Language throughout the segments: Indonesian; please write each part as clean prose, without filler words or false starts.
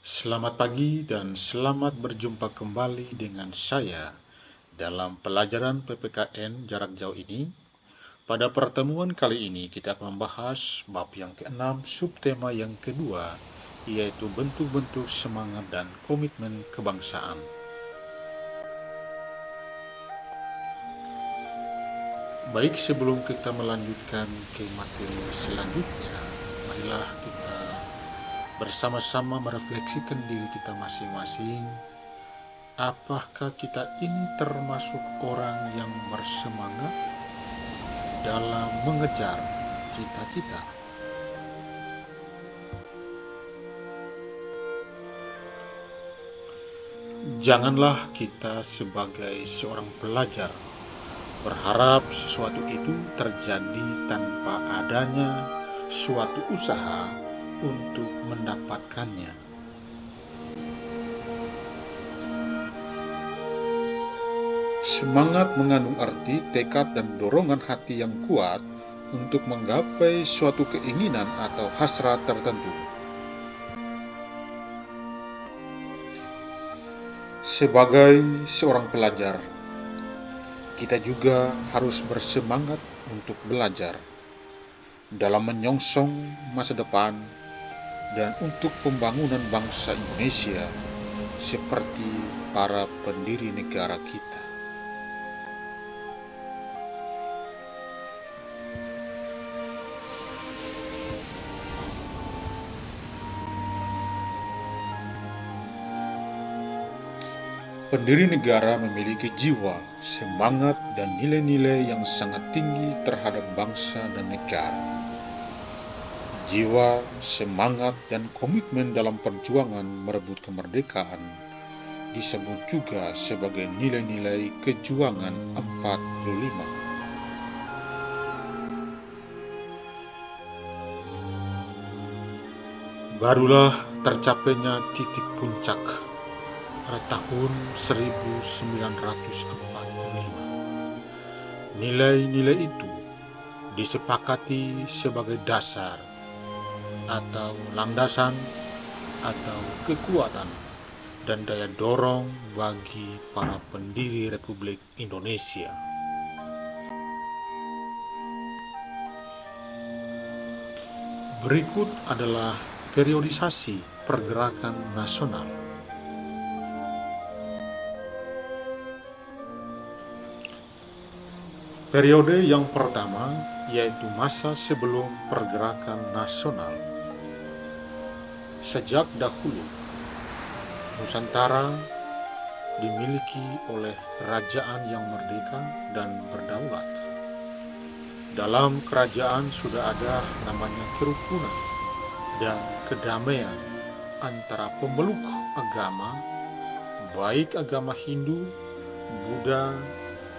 Selamat pagi dan selamat berjumpa kembali dengan saya dalam pelajaran PPKN jarak jauh ini. Pada pertemuan kali ini kita akan membahas bab yang ke-6, subtema yang kedua, yaitu bentuk-bentuk semangat dan komitmen kebangsaan. Baik, sebelum kita melanjutkan ke materi selanjutnya, marilah kita bersama-sama merefleksikan diri kita masing-masing. Apakah kita ini termasuk orang yang bersemangat dalam mengejar cita-cita? Janganlah kita sebagai seorang pelajar berharap sesuatu itu terjadi tanpa adanya suatu usaha untuk mendapatkannya. Semangat mengandung arti, tekad, dan dorongan hati yang kuat untuk menggapai suatu keinginan atau hasrat tertentu. Sebagai seorang pelajar, kita juga harus bersemangat untuk belajar dalam menyongsong masa depan dan untuk pembangunan bangsa Indonesia seperti para pendiri negara kita. Pendiri negara memiliki jiwa, semangat, dan nilai-nilai yang sangat tinggi terhadap bangsa dan negara. Jiwa, semangat, dan komitmen dalam perjuangan merebut kemerdekaan disebut juga sebagai nilai-nilai kejuangan 45. Barulah tercapainya titik puncak pada tahun 1945. Nilai-nilai itu disepakati sebagai dasar atau landasan atau kekuatan dan daya dorong bagi para pendiri Republik Indonesia. Berikut adalah periodisasi pergerakan nasional. Periode yang pertama yaitu masa sebelum pergerakan nasional. Sejak dahulu, Nusantara dimiliki oleh kerajaan yang merdeka dan berdaulat. Dalam kerajaan sudah ada namanya kerukunan dan kedamaian antara pemeluk agama, baik agama Hindu, Buddha,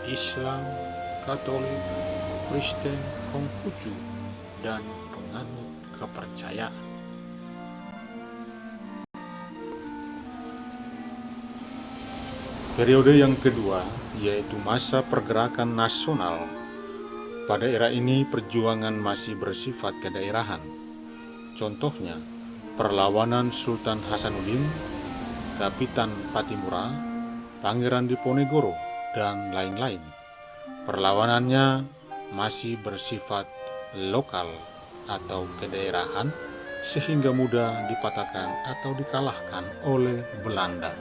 Islam, Katolik, Kristen, Konghucu, dan penganut kepercayaan. Periode yang kedua yaitu masa pergerakan nasional. Pada era ini perjuangan masih bersifat kedaerahan. Contohnya, perlawanan Sultan Hasanuddin, Kapitan Patimura, Pangeran Diponegoro, dan lain-lain. Perlawanannya masih bersifat lokal atau kedaerahan sehingga mudah dipatahkan atau dikalahkan oleh Belanda.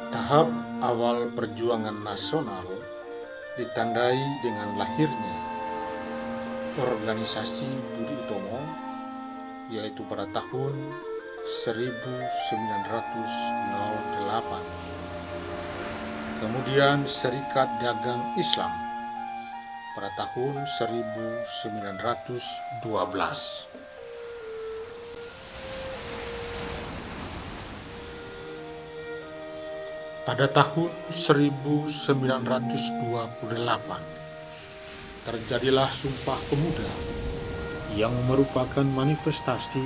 Tahap awal perjuangan nasional ditandai dengan lahirnya organisasi Budi Utomo, yaitu pada tahun 1908. Kemudian Serikat Dagang Islam pada tahun 1912. Pada tahun 1928 terjadilah Sumpah Pemuda yang merupakan manifestasi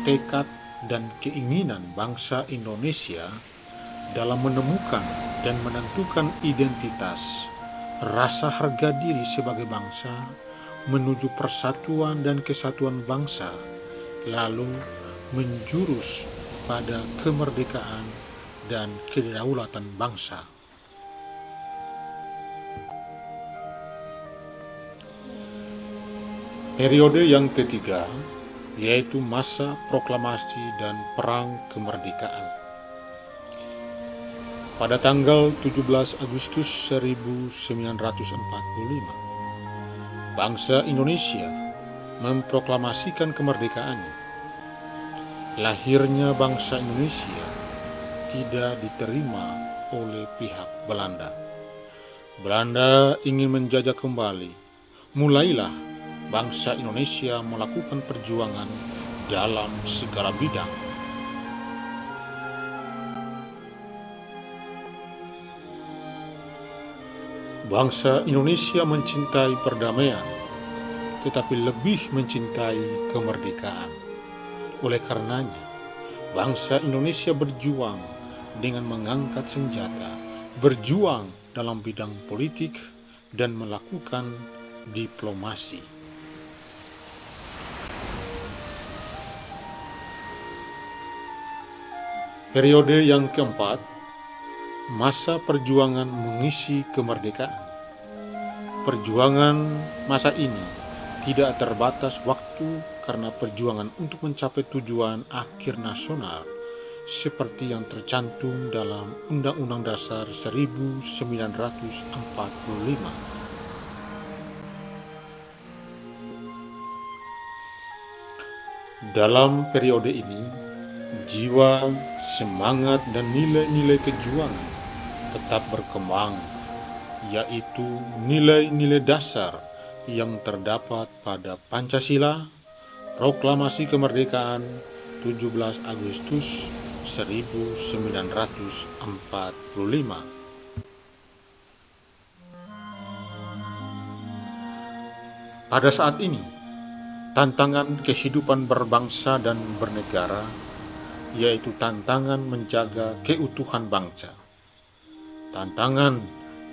tekad dan keinginan bangsa Indonesia dalam menemukan dan menentukan identitas, rasa harga diri sebagai bangsa, menuju persatuan dan kesatuan bangsa, lalu menjurus pada kemerdekaan dan kedaulatan bangsa. Periode yang ketiga yaitu masa proklamasi dan perang kemerdekaan. Pada tanggal 17 Agustus 1945, bangsa Indonesia memproklamasikan kemerdekaannya. Lahirnya bangsa Indonesia tidak diterima oleh pihak Belanda. Belanda ingin menjajah kembali. Mulailah bangsa Indonesia melakukan perjuangan dalam segala bidang. Bangsa Indonesia mencintai perdamaian, tetapi lebih mencintai kemerdekaan. Oleh karenanya, bangsa Indonesia berjuang dengan mengangkat senjata, berjuang dalam bidang politik, dan melakukan diplomasi. Periode yang keempat, masa perjuangan mengisi kemerdekaan. Perjuangan masa ini tidak terbatas waktu karena perjuangan untuk mencapai tujuan akhir nasional seperti yang tercantum dalam Undang-Undang Dasar 1945. Dalam periode ini, jiwa, semangat, dan nilai-nilai kejuangan tetap berkembang, yaitu nilai-nilai dasar yang terdapat pada Pancasila, Proklamasi Kemerdekaan 17 Agustus 1945. Pada saat ini, tantangan kehidupan berbangsa dan bernegara yaitu tantangan menjaga keutuhan bangsa. Tantangan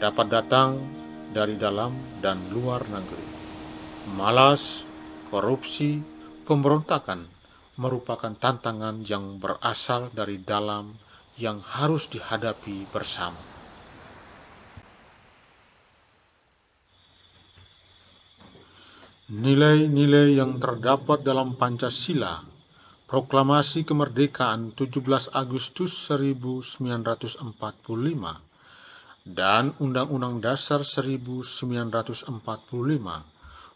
dapat datang dari dalam dan luar negeri. Malas, korupsi, pemberontakan merupakan tantangan yang berasal dari dalam yang harus dihadapi bersama. Nilai-nilai yang terdapat dalam Pancasila, Proklamasi Kemerdekaan 17 Agustus 1945, dan Undang-Undang Dasar 1945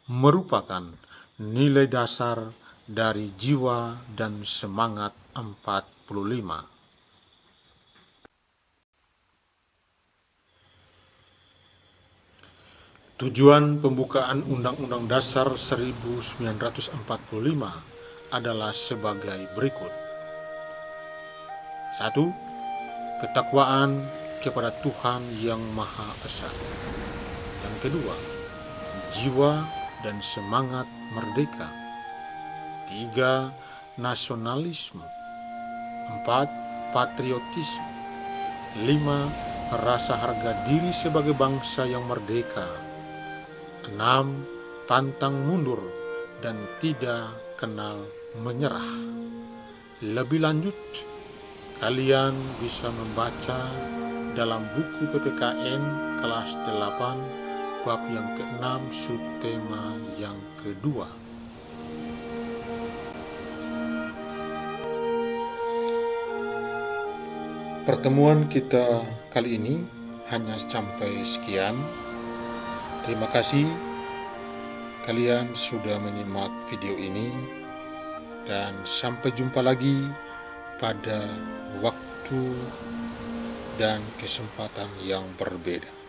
merupakan nilai dasar dari jiwa dan semangat 45. Tujuan pembukaan Undang-Undang Dasar 1945 adalah sebagai berikut. 1. Ketakwaan kepada Tuhan Yang Maha Esa. Yang kedua, jiwa dan semangat merdeka. 3. Nasionalisme. 4. Patriotisme. 5. Rasa harga diri sebagai bangsa yang merdeka. 6. Pantang mundur dan tidak kenal menyerah. Lebih lanjut, kalian bisa membaca dalam buku PPKN kelas 8 bab yang ke-6 subtema yang kedua. Pertemuan kita kali ini hanya sampai sekian. Terima kasih kalian sudah menyimak video ini, dan sampai jumpa lagi pada waktu dan kesempatan yang berbeda.